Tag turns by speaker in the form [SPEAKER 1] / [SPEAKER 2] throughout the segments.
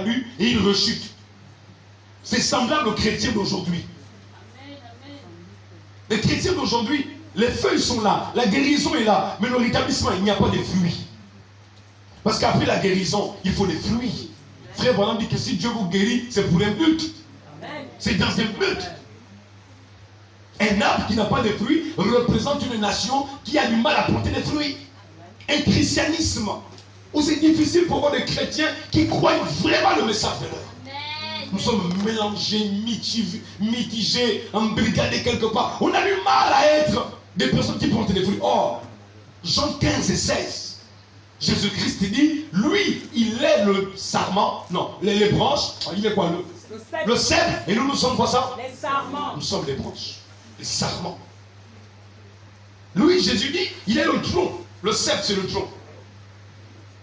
[SPEAKER 1] salut et il rechute. C'est semblable aux chrétiens d'aujourd'hui. Les chrétiens d'aujourd'hui, les feuilles sont là, la guérison est là, mais le rétablissement, il n'y a pas de fruits. Parce qu'après la guérison, il faut des fruits. Frère Branham dit que si Dieu vous guérit, c'est pour un but. C'est dans un but. Un arbre qui n'a pas de fruits représente une nation qui a du mal à porter des fruits. Un christianisme où c'est difficile pour voir des chrétiens qui croient vraiment le message de l'heure. Nous sommes mélangés, mitigés, embrigadés quelque part. On a du mal à être des personnes qui portent des fruits. Or, Jean 15 et 16, Jésus-Christ dit, lui, il est le sarment. Non, les branches, il est quoi? Le cèdre. Et nous sommes quoi ça?
[SPEAKER 2] Les sarments.
[SPEAKER 1] Nous sommes les branches, les sarments. Lui, Jésus dit, il est le tronc. Le cèdre, c'est le tronc.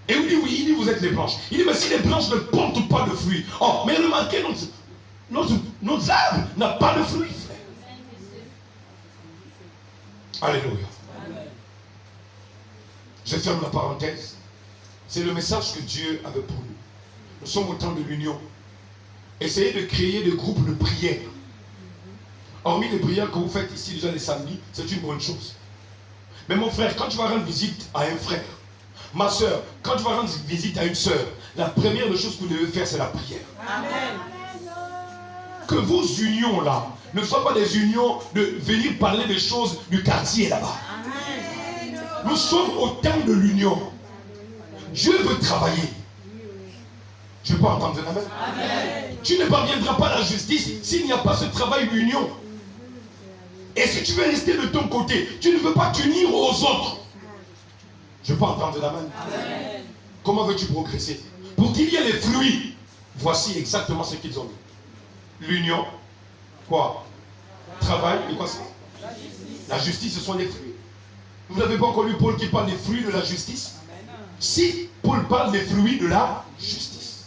[SPEAKER 1] Et il dit, oui, il dit, vous êtes les branches. Il dit, mais si les branches ne portent pas de fruits. Oh, mais remarquez, notre arbre n'a pas de fruits, frère. Alléluia. Je ferme la parenthèse. C'est le message que Dieu avait pour nous. Nous sommes au temps de l'union. Essayez de créer des groupes de prière. Hormis les prières que vous faites ici déjà les samedis, c'est une bonne chose. Mais mon frère, quand tu vas rendre visite à un frère, ma soeur, quand tu vas rendre visite à une soeur, la première des choses que vous devez faire, c'est la prière.
[SPEAKER 2] Amen.
[SPEAKER 1] Que vos unions là ne soient pas des unions de venir parler des choses du quartier là-bas. Nous sommes au temps de l'union. Dieu veut travailler. Je peux entendre un amen. Amen. Tu ne parviendras pas à la justice s'il n'y a pas ce travail d'union. Et si tu veux rester de ton côté, tu ne veux pas t'unir aux autres. Je peux entendre l'amen. Amen. Comment veux-tu progresser? Pour qu'il y ait les fruits, voici exactement ce qu'ils ont dit. L'union, quoi? Travail, et quoi ça? La justice, ce sont les fruits. Vous n'avez pas encore lu Paul qui parle des fruits de la justice? Si Paul parle des fruits de la justice.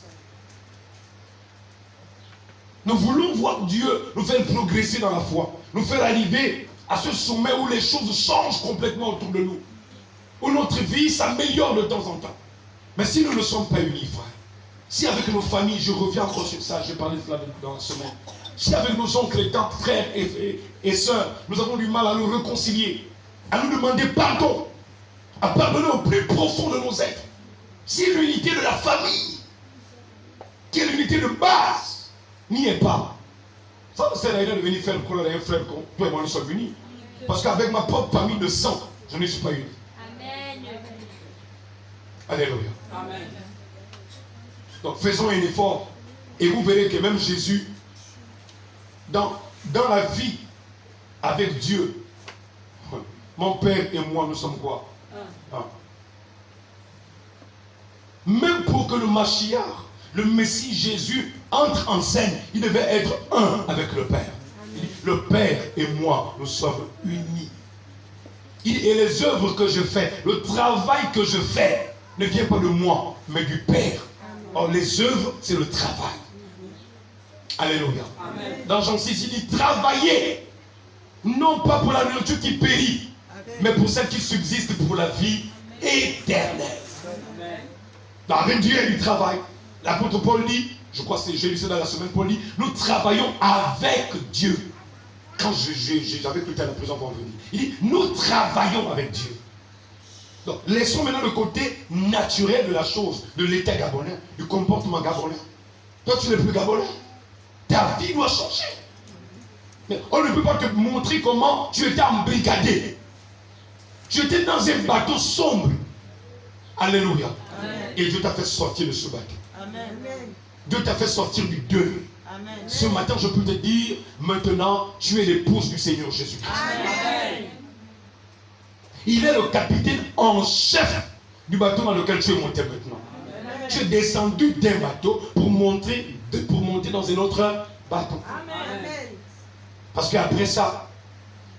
[SPEAKER 1] Nous voulons voir Dieu nous faire progresser dans la foi, nous faire arriver à ce sommet où les choses changent complètement autour de nous, où notre vie s'améliore de temps en temps. Mais si nous ne sommes pas unis, frère, si avec nos familles, je reviens encore sur ça, j'ai parlé de cela dans la semaine, si avec nos oncles et tantes, frères et sœurs, nous avons du mal à nous réconcilier, à nous demander pardon, à pardonner au plus profond de nos êtres, si l'unité de la famille, qui est l'unité de base, n'y est pas, ça ne sert à rien de venir faire le colère à un frère quand toi et moi nous sommes unis. Parce qu'avec ma propre famille de sang, je ne suis pas uni.
[SPEAKER 2] Amen.
[SPEAKER 1] Alléluia.
[SPEAKER 2] Amen.
[SPEAKER 1] Donc faisons un effort. Et vous verrez que même Jésus, dans la vie avec Dieu, mon Père et moi, nous sommes quoi? Un. Même pour que le Mashiach, le Messie Jésus, entre en scène, il devait être un avec le Père. Il dit, le Père et moi, nous sommes unis. Et les œuvres que je fais, le travail que je fais, ne vient pas de moi, mais du Père. Or, les œuvres, c'est le travail. Alléluia. Amen. Dans Jean 6, il dit, travaillez, non pas pour la nourriture qui périt, mais pour celle qui subsiste pour la vie éternelle. Dans avec Dieu, il y a du travail. L'apôtre Paul dit, je crois que j'ai lu ça dans la semaine, Paul dit, nous travaillons avec Dieu. Quand j'avais tout à la prison vendredi, il dit, nous travaillons avec Dieu. Donc, laissons maintenant le côté naturel de la chose, de l'état gabonais, du comportement gabonais. Toi, tu n'es plus gabonais. Ta vie doit changer. Mais on ne peut pas te montrer comment tu étais embrigadé. Tu étais dans un bateau sombre. Alléluia. Amen. Et Dieu t'a fait sortir de ce bateau. Amen. Dieu t'a fait sortir du deuil. Amen. Ce matin, je peux te dire, maintenant, tu es l'épouse du Seigneur Jésus-Christ. Amen. Il est le capitaine en chef du bateau dans lequel tu es monté maintenant. Amen. Tu es descendu d'un bateau pour monter dans un autre bateau. Amen. Parce qu'après ça,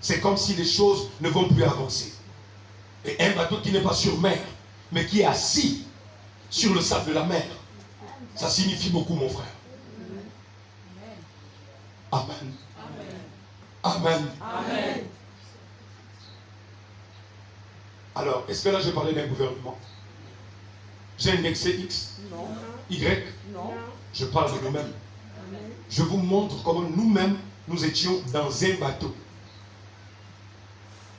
[SPEAKER 1] c'est comme si les choses ne vont plus avancer. Et un bateau qui n'est pas sur mer, mais qui est assis sur le sable de la mer, ça signifie beaucoup, mon frère. Amen. Amen. Amen. Alors, est-ce que là, je parlais d'un gouvernement? J'ai indexé X,
[SPEAKER 2] Non.
[SPEAKER 1] Y.
[SPEAKER 2] Non.
[SPEAKER 1] Je parle de nous-mêmes.
[SPEAKER 2] Amen.
[SPEAKER 1] Je vous montre comment nous-mêmes, nous étions dans un bateau,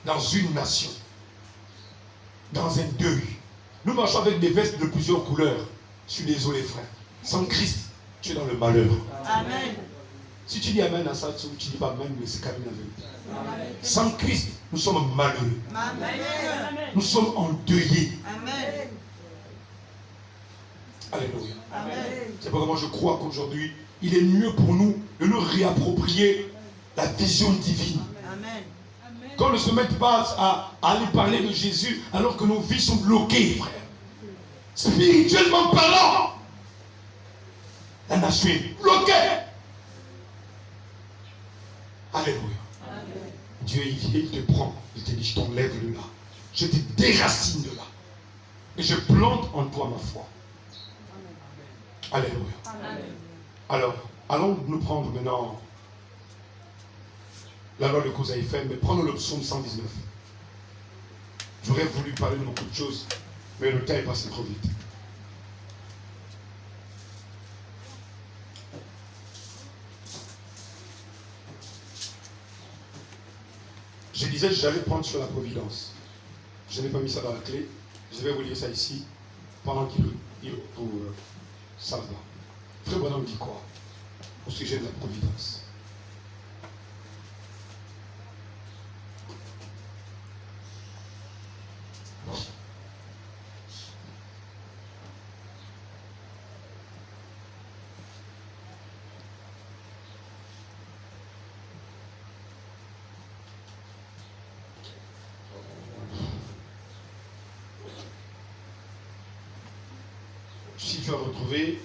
[SPEAKER 1] dans une nation, dans un deuil. Nous marchons avec des vestes de plusieurs couleurs. Je suis désolé, frère. Sans Christ, tu es dans le malheur.
[SPEAKER 2] Amen.
[SPEAKER 1] Si tu dis Amen à ça, tu ne dis pas Amen, mais c'est quand même la vérité.
[SPEAKER 2] Amen.
[SPEAKER 1] Sans Christ, nous sommes malheureux.
[SPEAKER 2] Amen.
[SPEAKER 1] Nous sommes endeuillés.
[SPEAKER 2] Amen.
[SPEAKER 1] Alléluia.
[SPEAKER 2] Amen.
[SPEAKER 1] C'est pourquoi je crois qu'aujourd'hui, il est mieux pour nous de nous réapproprier la vision divine.
[SPEAKER 2] Amen.
[SPEAKER 1] Qu'on ne se mette pas à aller parler de Jésus alors que nos vies sont bloquées, frère. Spirituellement parlant, la nation est bloquée. Alléluia.
[SPEAKER 2] Amen.
[SPEAKER 1] Dieu, il vient, il te prend. Il te dit, je t'enlève de là. Je te déracine de là. Et je plante en toi ma foi. Alléluia.
[SPEAKER 2] Amen.
[SPEAKER 1] Alors, allons nous prendre maintenant la loi de cause à effet, mais prenons le psaume 119. J'aurais voulu parler de beaucoup de choses, mais le temps est passé trop vite. Je disais que j'allais prendre sur la providence. Je n'ai pas mis ça dans la clé. Je vais vous lire ça ici pendant qu'il pour ça va. Frère Bonhomme dit quoi au sujet de la providence? Si tu as retrouvé,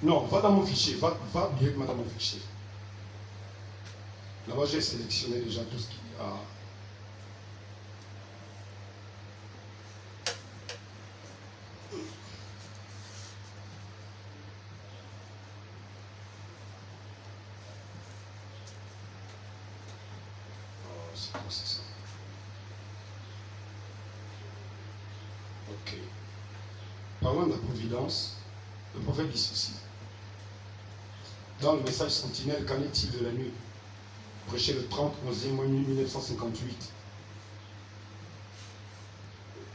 [SPEAKER 1] non, va dans mon fichier, va directement dans mon fichier. Là-bas, j'ai sélectionné déjà tout ce qu'il y a. Oh, c'est quoi, c'est ça? Ok. Parlant de la providence, le prophète dit ceci. Dans le message sentinelle, qu'en est-il de la nuit? Prêché le 30 11e mois 1958.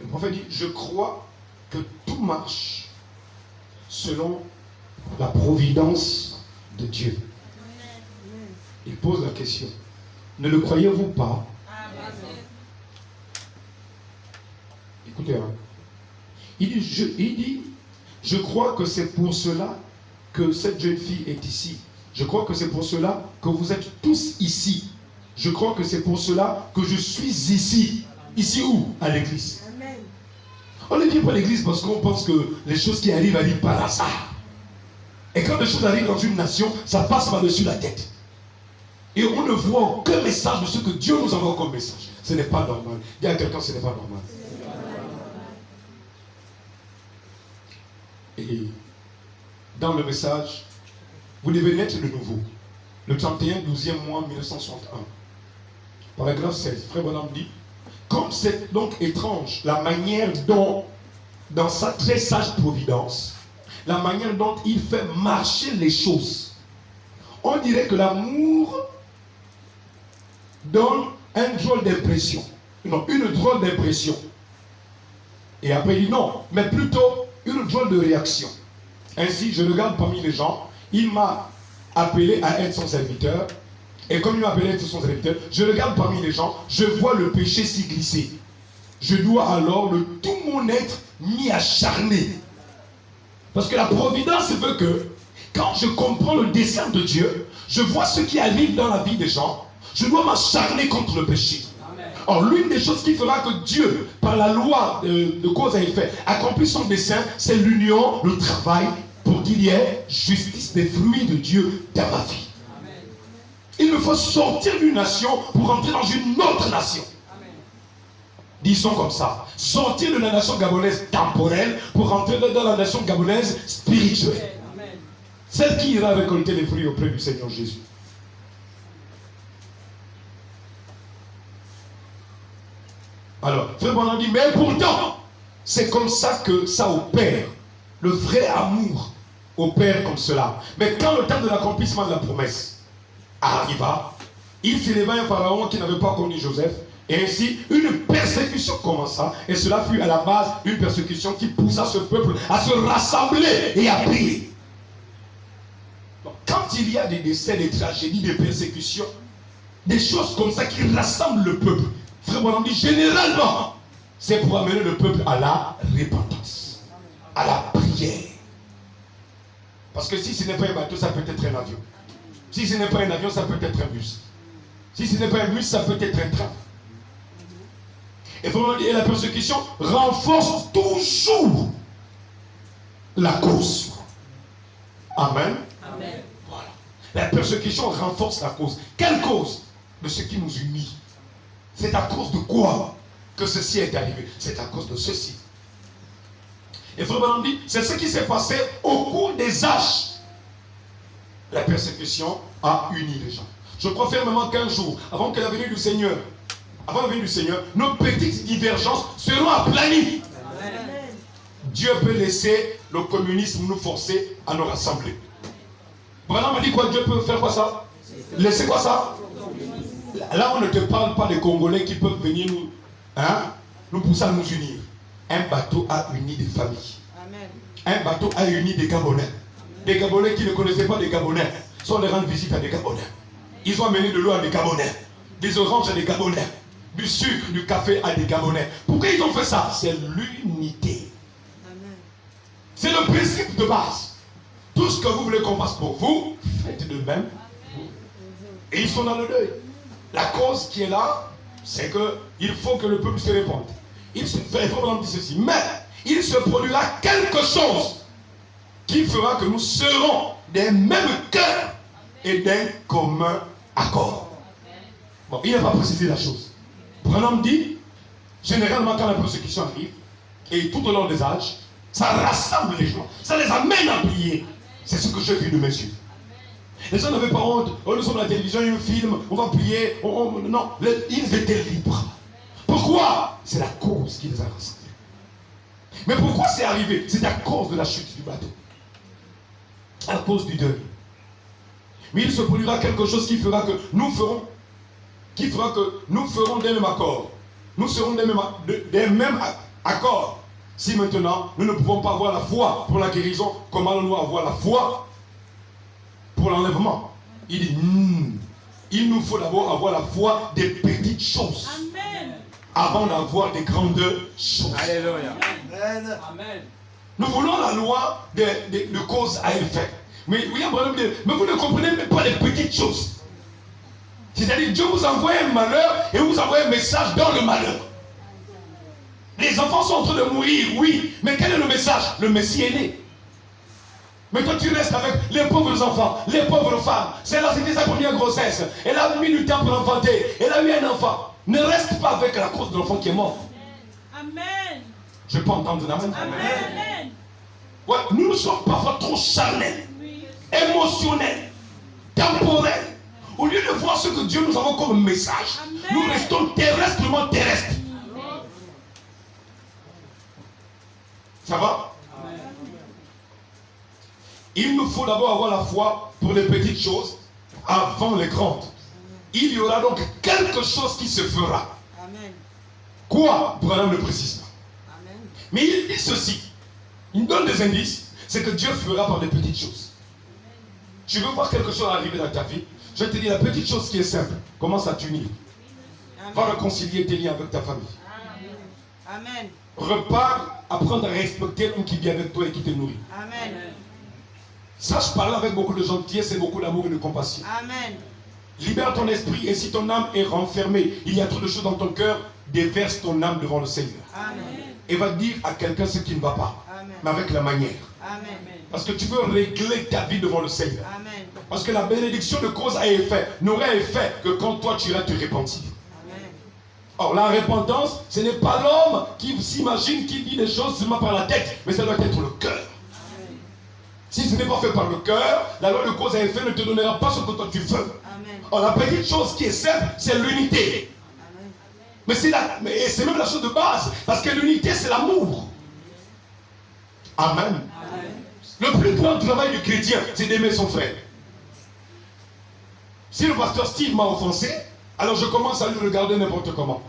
[SPEAKER 1] Le prophète dit, je crois que tout marche selon la providence de Dieu. Il pose la question. Ne le croyez-vous pas? Écoutez, hein. Il dit, je crois que c'est pour cela que cette jeune fille est ici. Je crois que c'est pour cela que vous êtes tous ici. Je crois que c'est pour cela que je suis ici. Ici où? À l'église.
[SPEAKER 2] Amen.
[SPEAKER 1] On ne vient pas à l'église parce qu'on pense que les choses qui arrivent par hasard. Et quand les choses arrivent dans une nation, ça passe par-dessus la tête. Et on ne voit aucun message de ce que Dieu nous envoie comme message. Ce n'est pas normal. Dis à quelqu'un, ce n'est pas normal. Et dans le message, vous devez naître de nouveau. Le 31, 12e mois 1961. Paragraphe 16. Frère Bonhomme dit, comme c'est donc étrange la manière dont, dans sa très sage providence, la manière dont il fait marcher les choses, on dirait que l'amour donne un drôle d'impression. Non, une drôle d'impression. Et après il dit non, mais plutôt une drôle de réaction. Ainsi, je regarde parmi les gens, il m'a appelé à être son serviteur, et comme il m'a appelé à être son serviteur, je regarde parmi les gens, je vois le péché s'y glisser. Je dois alors de tout mon être m'y acharner. Parce que la providence veut que, quand je comprends le dessein de Dieu, je vois ce qui arrive dans la vie des gens, je dois m'acharner contre le péché. Or, l'une des choses qui fera que Dieu, par la loi de cause à effet, accomplit son dessein, c'est l'union, le travail, pour qu'il y ait justice des fruits de Dieu dans ma vie. Amen. Il me faut sortir d'une nation pour entrer dans une autre nation. Amen. Disons comme ça, sortir de la nation gabonaise temporelle pour entrer dans la nation gabonaise spirituelle. Amen. Celle qui ira récolter les fruits auprès du Seigneur Jésus. Alors, Frère Bonhomme dit, mais pourtant, C'est comme ça que ça opère. Le vrai amour opère comme cela. Mais quand le temps de l'accomplissement de la promesse arriva, il s'éleva un pharaon qui n'avait pas connu Joseph. Et ainsi, une persécution commença. Et cela fut à la base une persécution qui poussa ce peuple à se rassembler et à prier. Donc, quand il y a des décès, des tragédies, des persécutions, des choses comme ça qui rassemblent le peuple, vraiment, on dit généralement, c'est pour amener le peuple à la repentance, à la prière. Parce que si ce n'est pas un bateau, ça peut être un avion. Si ce n'est pas un avion, ça peut être un bus. Si ce n'est pas un bus, ça peut être un train. Et la persécution renforce toujours la cause. Amen.
[SPEAKER 2] Amen.
[SPEAKER 1] Voilà. La persécution renforce la cause. Quelle cause? De ce qui nous unit. C'est à cause de quoi que ceci est arrivé? C'est à cause de ceci. Et vraiment dit, c'est ce qui s'est passé au cours des âges. La persécution a uni les gens. Je crois fermement qu'un jour, avant que la venue du Seigneur, nos petites divergences seront aplanies.
[SPEAKER 2] Amen.
[SPEAKER 1] Dieu peut laisser le communisme nous forcer à nous rassembler. Branham m'a dit quoi? Dieu peut faire quoi ça? Laisser quoi ça? Là, on ne te parle pas des Congolais qui peuvent venir nous pousser à nous unir. Un bateau a uni des familles.
[SPEAKER 2] Amen.
[SPEAKER 1] Un bateau a uni des Gabonais. Des Gabonais qui ne connaissaient pas des Gabonais sont allés rendre visite à des Gabonais. Ils ont amené de l'eau à des Gabonais, des oranges à des Gabonais, du sucre, du café à des Gabonais. Pourquoi ils ont fait ça? C'est l'unité. C'est le principe de base. Tout ce que vous voulez qu'on fasse pour vous, faites de même. Et ils sont dans le deuil. La cause qui est là, c'est qu'il faut que le peuple se répande. Il faut dire ceci. Mais il se produira quelque chose qui fera que nous serons des mêmes cœurs et d'un commun accord. Bon, il n'a pas précisé la chose. Branham dit, généralement quand la persécution arrive, et tout au long des âges, ça rassemble les gens, ça les amène à prier. C'est ce que j'ai vu de mes yeux. Les gens n'avaient pas honte. Oh, nous sommes à la télévision, il y a un film, on va prier. Non, ils étaient libres. Pourquoi? C'est la cause qui les a rassemblés. Mais pourquoi c'est arrivé? C'est à cause de la chute du bateau. À cause du deuil. Mais il se produira quelque chose qui fera que nous ferons des mêmes accords. Nous serons des mêmes accords. Si maintenant nous ne pouvons pas avoir la foi pour la guérison, comment allons-nous avoir la foi pour l'enlèvement? Il dit, il nous faut d'abord avoir la foi des petites choses.
[SPEAKER 2] Amen.
[SPEAKER 1] Avant d'avoir des grandes choses.
[SPEAKER 3] Alléluia.
[SPEAKER 2] Amen.
[SPEAKER 1] Nous voulons la loi de cause à effet. Mais William Branham dit, mais vous ne comprenez même pas les petites choses. C'est-à-dire, Dieu vous envoie un malheur et vous envoie un message dans le malheur. Les enfants sont en train de mourir, oui, mais quel est le message? Le Messie est né. Mais toi tu restes avec les pauvres enfants, les pauvres femmes. Celle-là c'était sa première grossesse. Elle a mis du temps pour enfanter. Elle a eu un enfant. Ne reste pas avec la cause de l'enfant qui est mort.
[SPEAKER 2] Amen.
[SPEAKER 1] Je peux entendre un amen.
[SPEAKER 2] Amen.
[SPEAKER 1] Ouais, nous sommes parfois trop charnels,
[SPEAKER 2] Oui.
[SPEAKER 1] émotionnels, temporels. Au lieu de voir ce que Dieu nous envoie comme message,
[SPEAKER 2] Amen.
[SPEAKER 1] nous restons terrestrement terrestres. Ça va? Il nous faut d'abord avoir la foi pour les petites choses avant les grandes. Il y aura donc quelque chose qui se fera.
[SPEAKER 2] Amen.
[SPEAKER 1] Quoi? Branham ne précise pas.
[SPEAKER 2] Amen.
[SPEAKER 1] Mais il dit ceci. Il donne des indices. C'est que Dieu fera par des petites choses. Tu veux voir quelque chose arriver dans ta vie? Je te dis la petite chose qui est simple. Commence à t'unir. Va réconcilier tes liens avec ta famille.
[SPEAKER 2] Amen.
[SPEAKER 1] Repars, apprendre à respecter l'homme qui vit avec toi et qui te nourrit.
[SPEAKER 2] Amen.
[SPEAKER 1] Sache parler avec beaucoup de gentillesse et beaucoup d'amour et de compassion.
[SPEAKER 2] Amen.
[SPEAKER 1] Libère ton esprit et si ton âme est renfermée, il y a trop de choses dans ton cœur, déverse ton âme devant le Seigneur.
[SPEAKER 2] Amen.
[SPEAKER 1] Et va dire à quelqu'un ce qui ne va pas,
[SPEAKER 2] Amen.
[SPEAKER 1] mais avec la manière.
[SPEAKER 2] Amen.
[SPEAKER 1] Parce que tu veux régler ta vie devant le Seigneur.
[SPEAKER 2] Amen.
[SPEAKER 1] Parce que la bénédiction de cause à effet n'aurait effet que quand toi tu iras te repentir.
[SPEAKER 2] Amen.
[SPEAKER 1] Or la repentance, ce n'est pas l'homme qui s'imagine, qui dit des choses seulement par la tête, mais ça doit être le cœur. Si ce n'est pas fait par le cœur, la loi de cause à effet ne te donnera pas ce que toi tu veux.
[SPEAKER 2] Amen.
[SPEAKER 1] Or la petite chose qui est simple, c'est l'unité.
[SPEAKER 2] Amen.
[SPEAKER 1] Mais c'est même la chose de base, parce que l'unité c'est l'amour. Amen. Le plus grand travail du chrétien, c'est d'aimer son frère. Si le pasteur Steve m'a offensé, alors je commence à lui regarder n'importe comment.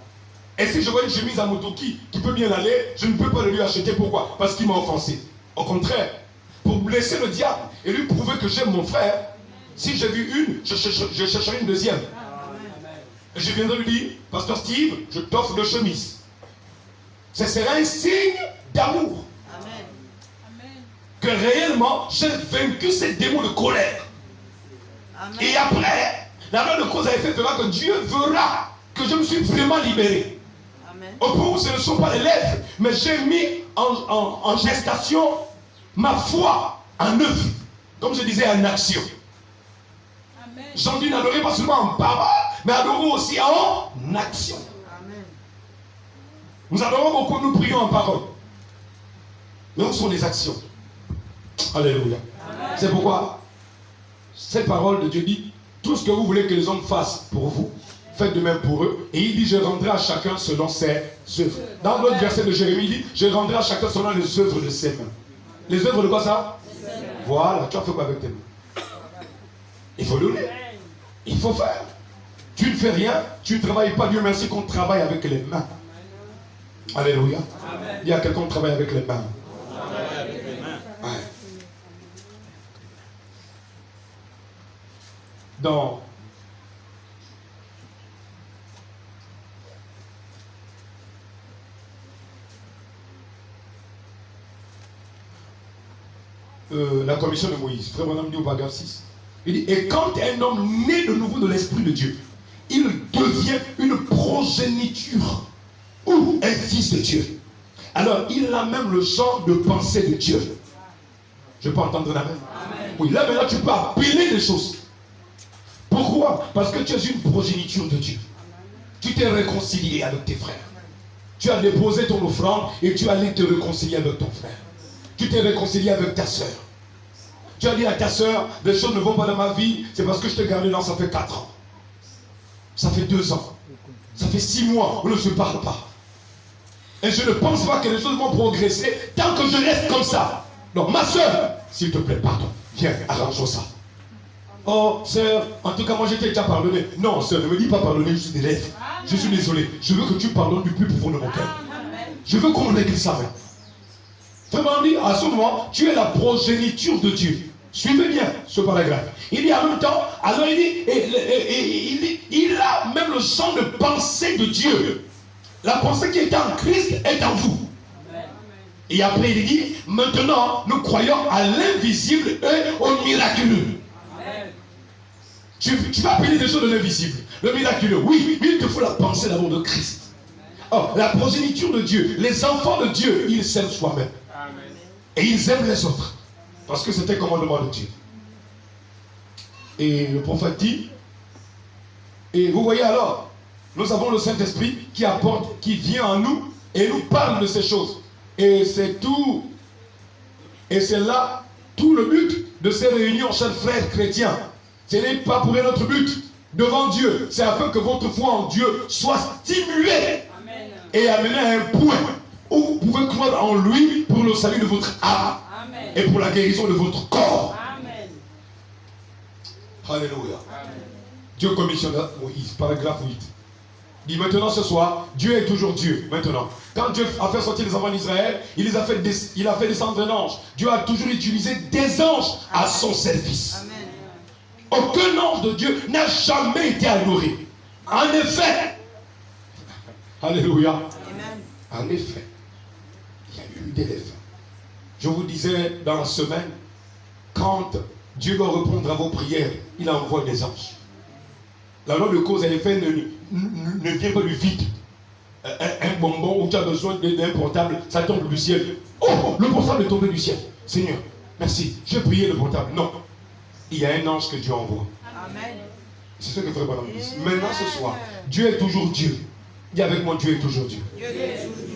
[SPEAKER 1] Et si je vois une chemise à Motoki qui peut bien aller, je ne peux pas le lui acheter. Pourquoi? Parce qu'il m'a offensé. Au contraire, pour blesser le diable et lui prouver que j'aime mon frère, si j'ai vu une, je chercherai une deuxième. Et je viendrai lui dire, pasteur Steve, je t'offre deux chemises. Ce sera un signe d'amour. Que réellement, j'ai vaincu ces démons de colère. Amen. Et après, la loi de cause à effet fera que Dieu verra que je me suis vraiment libéré. Amen. Au point où ce ne sont pas les lèvres, mais j'ai mis en gestation ma foi en œuvre. Comme je disais, en action. J'en dis n'adorer pas seulement en parole, mais adorer aussi en action. Amen. Nous adorons beaucoup, nous prions en parole. Mais où sont les actions? Alléluia. C'est pourquoi cette parole de Dieu dit, tout ce que vous voulez que les hommes fassent pour vous, faites de même pour eux. Et il dit, je rendrai à chacun selon ses œuvres. Dans l'autre verset de Jérémie, il dit, je rendrai à chacun selon les œuvres de ses mains. Les œuvres de quoi ça? Voilà, tu as fait quoi avec tes mains? Il faut donner. Il faut faire. Tu ne fais rien, tu ne travailles pas. Dieu merci qu'on travaille avec les mains. Alléluia. Il y a quelqu'un qui travaille avec les mains. Ouais. Dans la commission de Moïse, frère Madame dit au paragraphe 6, il dit, et quand un homme naît de nouveau de l'Esprit de Dieu, il devient une progéniture ou un fils de Dieu. Alors il a même le genre de pensée de Dieu. Je peux entendre la même? Oui, là maintenant tu peux appeler des choses. Pourquoi? Parce que tu es une progéniture de Dieu. Tu t'es réconcilié avec tes frères. Tu as déposé ton offrande et tu allais te réconcilier avec ton frère. Tu t'es réconcilié avec ta soeur. Tu as dit à ta soeur, les choses ne vont pas dans ma vie, c'est parce que je t'ai gardé là, ça fait 4 ans. Ça fait 2 ans. Ça fait 6 mois, on ne se parle pas. Et je ne pense pas que les choses vont progresser tant que je reste comme ça. Donc ma soeur, s'il te plaît, pardon, viens, arrangeons ça. Oh, sœur, en tout cas, moi je t'ai déjà pardonné. Non, sœur, ne me dis pas pardonner, je suis des lèvres. Je suis désolé. Je veux que tu pardonnes du plus profond de mon cœur. Je veux qu'on règle ça. Vraiment dit, à ce moment, tu es la progéniture de Dieu. Suivez bien ce paragraphe. Il dit en même temps, alors il dit, il a même le champ de pensée de Dieu. La pensée qui est en Christ est en vous. Et après il dit, maintenant nous croyons à l'invisible et au miraculeux. Tu vas appeler des choses de l'invisible. Le miraculeux, oui, mais il te faut la pensée d'abord de Christ. Oh, la progéniture de Dieu, les enfants de Dieu, ils s'aiment soi-même. Et ils aiment les autres. Parce que c'était le commandement de Dieu. Et le prophète dit, et vous voyez alors, nous avons le Saint-Esprit qui apporte, qui vient en nous et nous parle de ces choses. Et c'est tout, et c'est là tout le but de ces réunions, chers frères chrétiens. Ce n'est pas pour un autre but devant Dieu, c'est afin que votre foi en Dieu soit stimulée. Amen. Et amenée à un point où vous pouvez croire en lui pour le salut de votre âme. Amen. Et pour la guérison de votre corps. Amen. Alléluia. Amen. Dieu commissionne Moïse, paragraphe 8. Dit maintenant ce soir, Dieu est toujours Dieu. Maintenant, quand Dieu a fait sortir les enfants d'Israël, il a fait descendre un ange. Dieu a toujours utilisé des anges à son service. Amen. Aucun ange de Dieu n'a jamais été adoré. En effet, alléluia. Amen. En effet, il y a eu des élèves. Je vous disais dans la semaine, quand Dieu doit répondre à vos prières, il envoie des anges. La loi de cause et effet ne vient pas du vide. Un bonbon où tu as besoin d'un portable, ça tombe du ciel. Oh, le portable est tombé du ciel. Seigneur, merci, j'ai prié le portable. Non, il y a un ange que Dieu envoie. Amen. C'est ce que frère Madame dit. Maintenant ce soir, Dieu est toujours Dieu. Dis avec moi, Dieu est toujours Dieu. Dieu est toujours Dieu.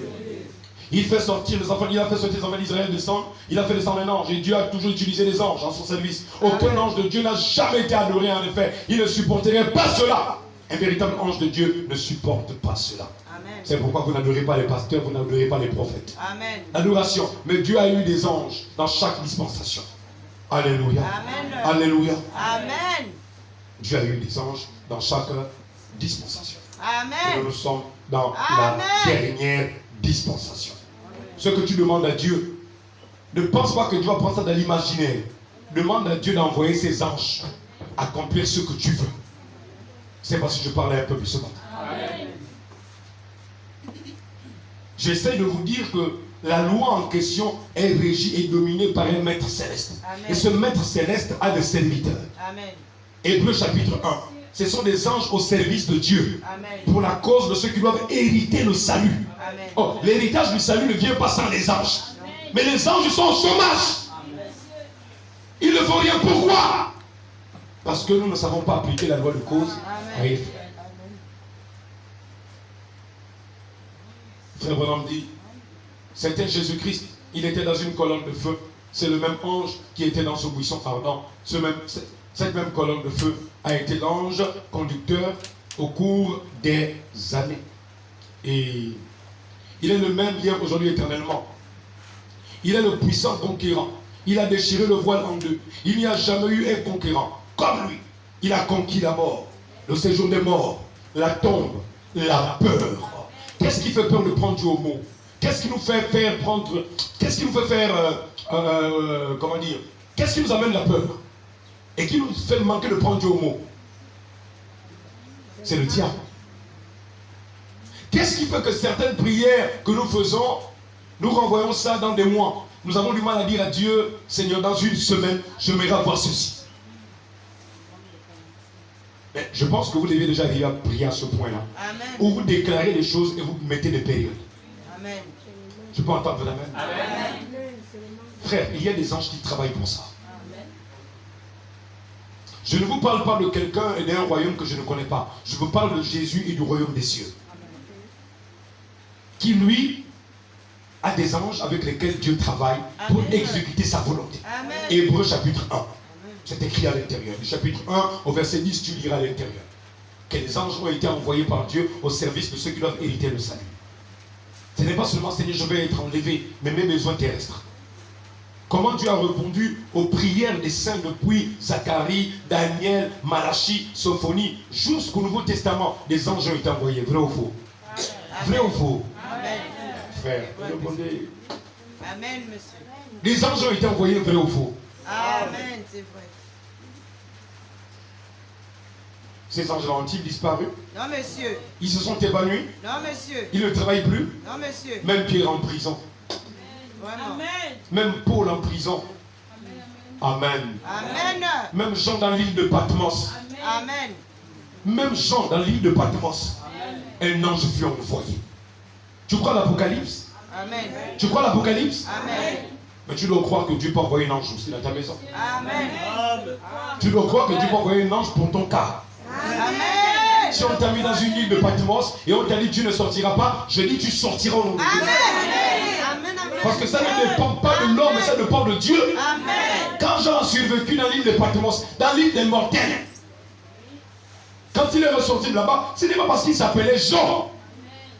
[SPEAKER 1] Il fait sortir les enfants, il a fait sortir les enfants d'Israël descendre, il a fait descendre un ange, et Dieu a toujours utilisé les anges en son service. Aucun ange de Dieu n'a jamais été adoré, en effet. Il ne supporterait pas cela. Un véritable ange de Dieu ne supporte pas cela. Amen. C'est pourquoi vous n'adorez pas les pasteurs, vous n'adorez pas les prophètes.
[SPEAKER 2] Amen.
[SPEAKER 1] L'adoration. Mais Dieu a eu des anges dans chaque dispensation. Alléluia.
[SPEAKER 2] Amen.
[SPEAKER 1] Alléluia.
[SPEAKER 2] Amen.
[SPEAKER 1] Dieu a eu des anges dans chaque dispensation.
[SPEAKER 2] Amen.
[SPEAKER 1] Et nous sommes dans
[SPEAKER 2] Amen.
[SPEAKER 1] la dernière dispensation. Ce que tu demandes à Dieu, ne pense pas que Dieu va prendre ça dans l'imaginaire. Demande à Dieu d'envoyer ses anges accomplir ce que tu veux. C'est parce que je parlais un peu plus ce matin. J'essaie de vous dire que la loi en question est régie et dominée par un maître céleste.
[SPEAKER 2] Amen.
[SPEAKER 1] Et ce maître céleste a des serviteurs.
[SPEAKER 2] Amen.
[SPEAKER 1] Hébreux chapitre 1. Ce sont des anges au service de Dieu.
[SPEAKER 2] Amen.
[SPEAKER 1] Pour la cause de ceux qui doivent hériter le salut.
[SPEAKER 2] Amen.
[SPEAKER 1] Oh, l'héritage du salut ne vient pas sans les anges. Mais les anges sont au chômage. Ils ne font rien. Pourquoi? Parce que nous ne savons pas appliquer la loi de cause à effet. Frère Branham dit, c'était Jésus-Christ, il était dans une colonne de feu. C'est le même ange qui était dans ce buisson ardent. Cette même colonne de feu a été l'ange conducteur au cours des années. Et il est le même hier, aujourd'hui, éternellement. Il est le puissant conquérant. Il a déchiré le voile en deux. Il n'y a jamais eu un conquérant comme lui. Il a conquis la mort, le séjour des morts, la tombe, la peur. Qu'est-ce qui fait peur de prendre Dieu au mot? Qu'est-ce qui nous fait faire prendre... Qu'est-ce qui nous fait faire... comment dire? Qu'est-ce qui nous amène la peur? Et qui nous fait manquer de prendre Dieu au mot? C'est le diable. Qu'est-ce qui fait que certaines prières que nous faisons, nous renvoyons ça dans des mois? Nous avons du mal à dire à Dieu, Seigneur, dans une semaine, j'aimerais avoir ceci. Mais je pense que vous devez déjà arriver à prier à ce point-là. Où vous déclarez les choses et vous mettez des périodes. Amen. Je peux entendre votre amen? Amen. Frère, il y a des anges qui travaillent pour ça. Amen. Je ne vous parle pas de quelqu'un et d'un royaume que je ne connais pas. Je vous parle de Jésus et du royaume des cieux. Amen. Qui, lui, a des anges avec lesquels Dieu travaille pour exécuter sa volonté. Amen. Hébreux chapitre 1. C'est écrit à l'intérieur. Du chapitre 1 au verset 10, tu liras à l'intérieur. Que les anges ont été envoyés par Dieu au service de ceux qui doivent hériter le salut. Ce n'est pas seulement, Seigneur, je vais être enlevé, mais mes besoins terrestres. Comment Dieu a répondu aux prières des saints depuis Zacharie, Daniel, Malachie, Sophonie, jusqu'au Nouveau Testament. Des anges ont été envoyés, vrai ou faux? Vrai ou faux? Amen. Frère, répondez. Amen, monsieur. Les anges ont été envoyés, vrai ou faux? Amen, c'est vrai. Ces anges-là ont-ils disparu? Non, monsieur. Ils se sont évanouis? Non, monsieur. Ils ne travaillent plus? Non, monsieur. Même Pierre en prison. Vraiment. Amen. Même Paul en prison. Amen. Amen. Même Jean dans l'île de Patmos. Amen. Même Jean dans l'île de Patmos. Amen. Un ange fut envoyé. Tu crois l'Apocalypse? Amen. Tu crois l'Apocalypse? Amen. Mais tu dois croire que Dieu peut envoyer un ange aussi dans ta maison. Amen. Tu dois croire que Dieu peut envoyer un ange pour ton cas. Amen. Si on t'a mis dans une île de Patmos et on t'a dit tu ne sortiras pas, je dis tu sortiras au nom de Dieu. Amen. Parce que ça ne dépend pas de l'homme, mais ça dépend de Dieu. Amen. Quand Jean a survécu dans l'île de Patmos, dans l'île des mortels, quand il est ressorti de là-bas, ce n'est pas parce qu'il s'appelait Jean,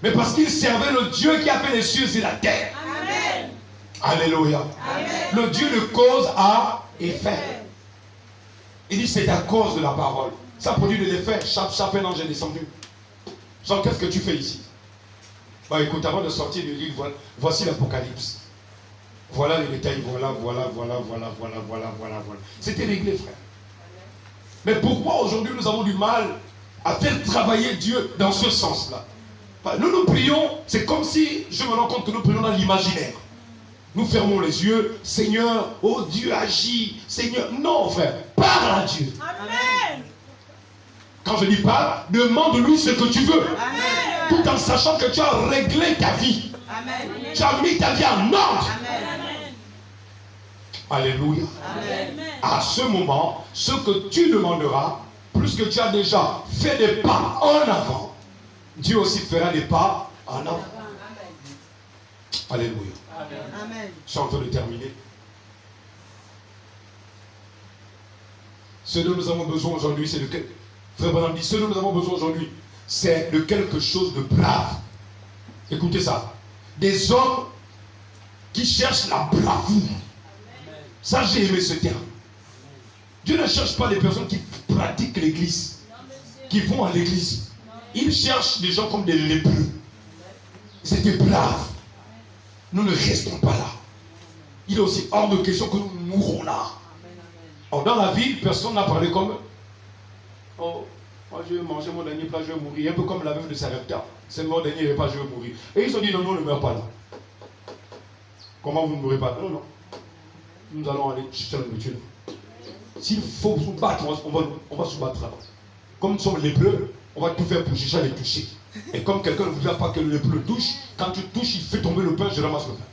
[SPEAKER 1] mais parce qu'il servait le Dieu qui a fait les cieux et la terre. Amen. Alléluia. Amen. Le Dieu de cause à effet. Il dit c'est à cause de la parole. Ça produit de l'effet. Chaque un ange est descendu. Jean, qu'est-ce que tu fais ici? Bah écoute, avant de sortir du livre, voici l'Apocalypse. Voilà les détails. Voilà. C'était réglé, frère. Mais pourquoi aujourd'hui nous avons du mal à faire travailler Dieu dans ce sens-là? Nous prions, c'est comme si, je me rends compte que nous prions dans l'imaginaire. Nous fermons les yeux, Seigneur, oh Dieu agit, Seigneur. Non, frère, parle à Dieu. Amen. Quand je dis parle, demande-lui ce que tu veux. Amen. Tout en sachant que tu as réglé ta vie. Amen. Tu as mis ta vie en ordre. Amen. Alléluia. Amen. À ce moment, ce que tu demanderas, plus que tu as déjà fait des pas en avant, Dieu aussi fera des pas en avant. Alléluia. Amen. Je suis en train de terminer. Ce dont nous avons besoin aujourd'hui, c'est de... Frère Branham dit, ce dont nous avons besoin aujourd'hui, c'est de quelque chose de brave. Écoutez ça. Des hommes qui cherchent la bravoure. Ça, j'ai aimé ce terme. Dieu ne cherche pas des personnes qui pratiquent l'église, qui vont à l'église. Il cherche des gens comme des lépreux. C'était brave. Nous ne restons pas là. Il est aussi hors de question que nous mourrons là. Or, dans la ville, personne n'a parlé comme oh, moi je vais manger mon dernier plat, je vais mourir. Un peu comme la veuve de Sarepta. C'est mon dernier repas, je vais mourir. Et ils ont dit non, non, ne meurs pas là. Comment vous ne mourrez pas? Non, non. Nous allons aller chercher la nourriture. S'il faut se battre, on va se battre là. Comme nous sommes lépreux, on va tout faire pour chercher à les toucher. Et comme quelqu'un ne voudrait pas que le lépreux touche, quand tu touches, il fait tomber le pain, je ramasse le pain.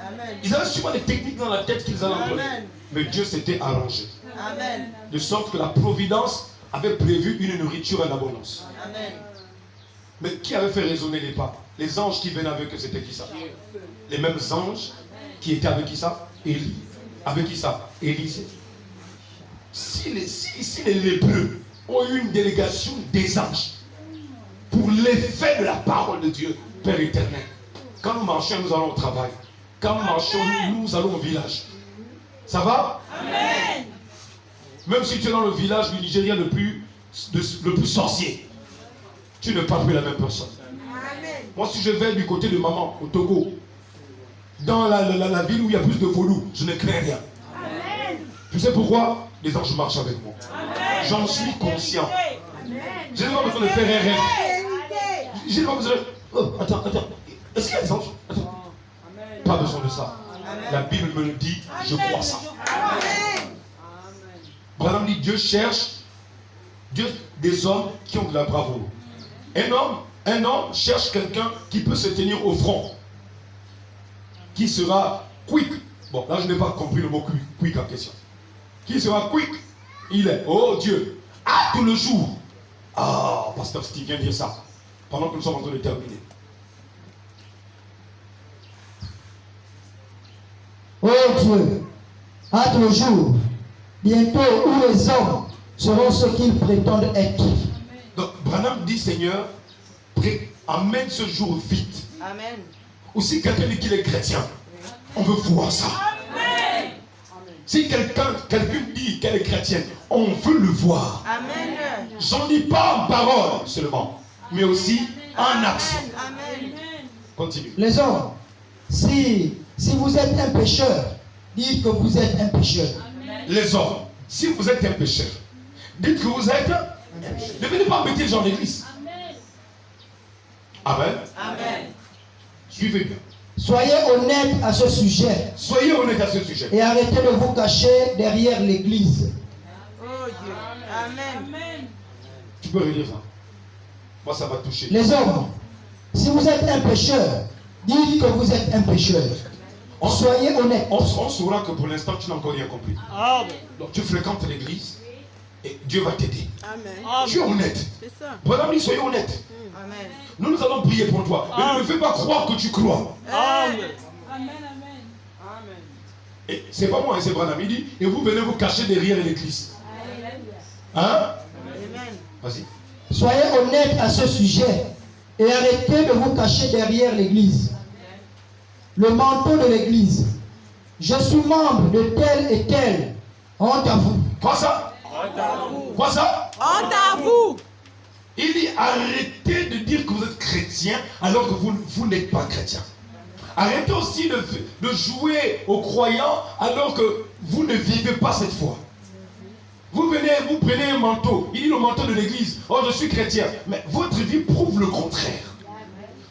[SPEAKER 1] Amen. Ils avaient sûrement des techniques dans la tête qu'ils allaient employer. Mais Dieu s'était arrangé. Amen. De sorte que la providence avait prévu une nourriture en abondance. Amen. Mais qui avait fait résonner les pas? Les anges qui venaient avec eux, c'était qui ça? Les mêmes anges qui étaient avec qui ça? Élie. Avec qui ça? Élisée. Si les lépreux ont eu une délégation des anges pour l'effet de la parole de Dieu, Père éternel, quand nous marchons, nous allons au travail. Quand nous marchons, nous allons au village. Ça va? Amen. Même si tu es dans le village du Nigeria le plus sorcier, tu ne parles plus la même personne. Amen. Moi, si je vais du côté de maman, au Togo, dans la ville où il y a plus de vaudou, je ne crains rien. Amen. Tu sais pourquoi? Les anges marchent avec moi. J'en suis conscient. Je n'ai pas besoin de faire un rêve. Je n'ai pas besoin de... Oh, attends. Est-ce qu'il y a des anges? Attends. Pas besoin de ça. La Bible me le dit, je crois ça. Branham dit, Dieu cherche des hommes qui ont de la bravoure. Un homme cherche quelqu'un qui peut se tenir au front. Qui sera quick. Bon, là je n'ai pas compris le mot quick en question. Qui sera quick? Il est, oh Dieu, hâte le jour. Ah, pasteur Steve vient dire ça. Pendant que nous sommes en train de terminer.
[SPEAKER 3] Oh Dieu, hâte le jour, bientôt où les hommes seront ce qu'ils prétendent être.
[SPEAKER 1] Donc, Branham dit, Seigneur, amène ce jour vite. Amen. Ou si quelqu'un dit qu'il est chrétien, on veut voir ça. Amen. Si quelqu'un dit qu'elle est chrétienne, on veut le voir. Amen. J'en dis pas en parole seulement, mais aussi en action. Amen. Continue.
[SPEAKER 3] Les hommes, si vous êtes un pécheur, dites que vous êtes un pécheur. Amen.
[SPEAKER 1] Les hommes, si vous êtes un pécheur, dites que vous êtes un pécheur. Ne venez pas mettre les gens en église. Amen. Amen. Suivez bien.
[SPEAKER 3] Soyez honnête à ce sujet.
[SPEAKER 1] Soyez honnête à ce sujet.
[SPEAKER 3] Et arrêtez de vous cacher derrière l'église.
[SPEAKER 2] Oh Dieu. Amen.
[SPEAKER 1] Tu peux relire ça. Moi, ça va toucher.
[SPEAKER 3] Les hommes, si vous êtes un pécheur, dites que vous êtes un pécheur. Soyez honnête.
[SPEAKER 1] On saura que pour l'instant, tu n'as encore rien compris. Amen. Donc, tu fréquentes l'église et Dieu va t'aider. Amen. Tu es honnête. C'est ça. Voilà, soyez honnête. Amen. Nous allons prier pour toi. Mais ne fais pas croire que tu crois. Amen. Amen. Amen. Et c'est pas moi, c'est Branham. Il dit, et vous venez vous cacher derrière l'église. Hein? Amen. Vas-y.
[SPEAKER 3] Soyez honnête à ce sujet et arrêtez de vous cacher derrière l'église. Le manteau de l'église. Je suis membre de tel et tel. Honte à vous.
[SPEAKER 1] Quoi ça? Honte à vous. Quoi ça?
[SPEAKER 2] Honte à vous.
[SPEAKER 1] Il dit arrêtez de dire que vous êtes chrétien alors que vous n'êtes pas chrétien. Arrêtez aussi de jouer aux croyants alors que vous ne vivez pas cette foi. Vous venez, vous prenez un manteau. Il dit le manteau de l'église. Oh, je suis chrétien. Mais votre vie prouve le contraire.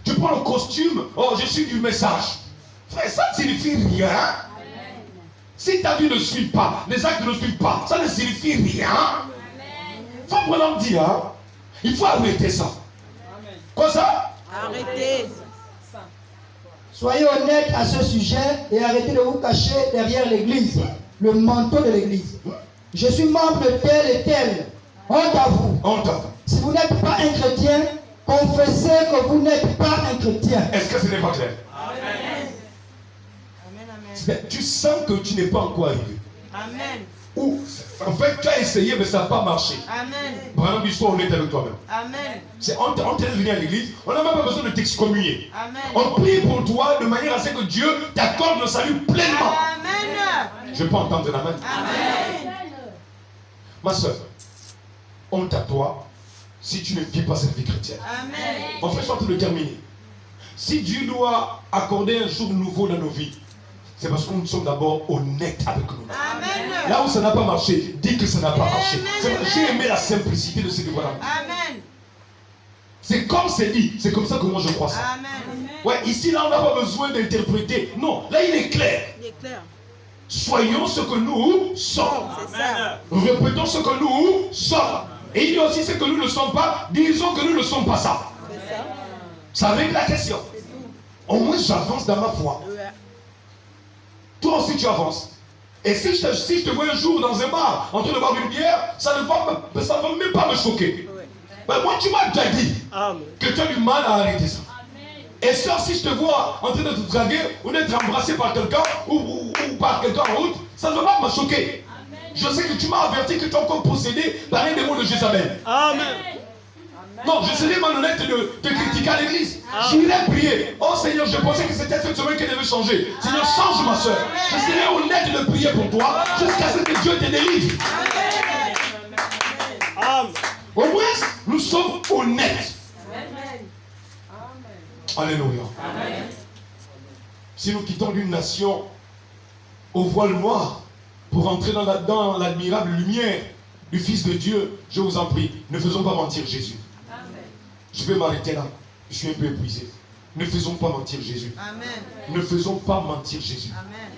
[SPEAKER 1] Tu prends le costume. Oh, je suis du message. Frère, ça ne signifie rien. Si ta vie ne suit pas, les actes ne suivent pas, ça ne signifie rien. Faut vraiment dire, hein? Il faut arrêter ça. Quoi ça?
[SPEAKER 2] Arrêtez.
[SPEAKER 3] Soyez honnête à ce sujet et arrêtez de vous cacher derrière l'église. Le manteau de l'église. Je suis membre de tel et tel. Honte à vous.
[SPEAKER 1] Honte à vous.
[SPEAKER 3] Si vous n'êtes pas un chrétien, confessez que vous n'êtes pas un chrétien.
[SPEAKER 1] Est-ce que ce n'est pas clair? Amen. Tu sens que tu n'es pas encore arrivé. Amen. Ou, en fait, tu as essayé, mais ça n'a pas marché.
[SPEAKER 2] Amen.
[SPEAKER 1] Par exemple, sois honnête avec toi-même.
[SPEAKER 2] Amen.
[SPEAKER 1] On t'aide de venir à l'église, on n'a même pas besoin de t'excommunier.
[SPEAKER 2] Amen.
[SPEAKER 1] On prie pour toi de manière à ce que Dieu t'accorde le salut pleinement.
[SPEAKER 2] Amen.
[SPEAKER 1] Je peux entendre un amen.
[SPEAKER 2] Amen.
[SPEAKER 1] Ma soeur, honte à toi si tu ne vis pas cette vie chrétienne.
[SPEAKER 2] Amen.
[SPEAKER 1] Mon frère, je suis en train de terminer. Si Dieu doit accorder un jour nouveau dans nos vies, c'est parce que nous sommes d'abord honnêtes avec nous.
[SPEAKER 2] Amen.
[SPEAKER 1] Là où ça n'a pas marché, dis que ça n'a pas marché.
[SPEAKER 2] Amen.
[SPEAKER 1] J'ai aimé la simplicité de ce que voilà.
[SPEAKER 2] Amen.
[SPEAKER 1] C'est comme c'est dit, c'est comme ça que moi je crois ça.
[SPEAKER 2] Amen.
[SPEAKER 1] Ouais, ici là on n'a pas besoin d'interpréter. Non, là il est clair.
[SPEAKER 2] Il est clair.
[SPEAKER 1] Soyons ce que nous sommes.
[SPEAKER 2] C'est ça.
[SPEAKER 1] Répétons ce que nous sommes. Et il y a aussi ce que nous ne sommes pas. Disons que nous ne sommes pas ça.
[SPEAKER 2] C'est ça.
[SPEAKER 1] Ça règle la question. Au moins j'avance dans ma foi.
[SPEAKER 2] Ouais.
[SPEAKER 1] Toi aussi tu avances. Et si je te vois un jour dans un bar en train de boire une bière, ça ne va même pas me choquer.
[SPEAKER 2] Ouais.
[SPEAKER 1] Ben moi tu m'as déjà dit que tu as du mal à arrêter ça. Et ça, si je te vois en train de te draguer ou d'être embrassé par quelqu'un ou par quelqu'un en route, ça ne va pas me choquer. Je sais que tu m'as averti que tu es encore possédé par un démon de Jézabel.
[SPEAKER 4] Amen.
[SPEAKER 1] Non, je serais malhonnête de te critiquer à l'église. J'irai prier. Oh Seigneur, je pensais que c'était cette semaine qu'elle devait changer. Seigneur, change ma soeur. Je serai honnête de prier pour toi jusqu'à ce que Dieu te délivre.
[SPEAKER 4] Amen.
[SPEAKER 1] Au moins, nous sommes honnêtes. Alléluia. Si nous quittons d'une nation au voile noir pour entrer dans l'admirable lumière du Fils de Dieu, je vous en prie, ne faisons pas mentir Jésus. Je vais m'arrêter là. Je suis un peu épuisé. Ne faisons pas mentir Jésus.
[SPEAKER 2] Amen.
[SPEAKER 1] Ne faisons pas mentir Jésus.
[SPEAKER 2] Amen.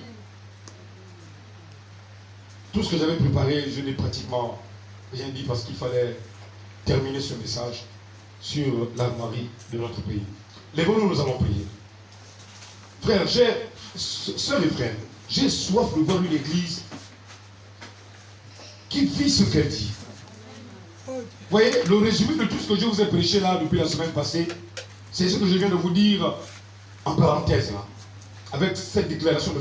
[SPEAKER 1] Tout ce que j'avais préparé, je n'ai pratiquement rien dit parce qu'il fallait terminer ce message sur l'armoirie de notre pays. Lèvons-nous, nous allons prier. Frères, sœurs et frères, j'ai soif de voir une église qui vit ce qu'elle dit. Vous voyez, le résumé de tout ce que je vous ai prêché là depuis la semaine passée, c'est ce que je viens de vous dire en parenthèse là, avec cette déclaration de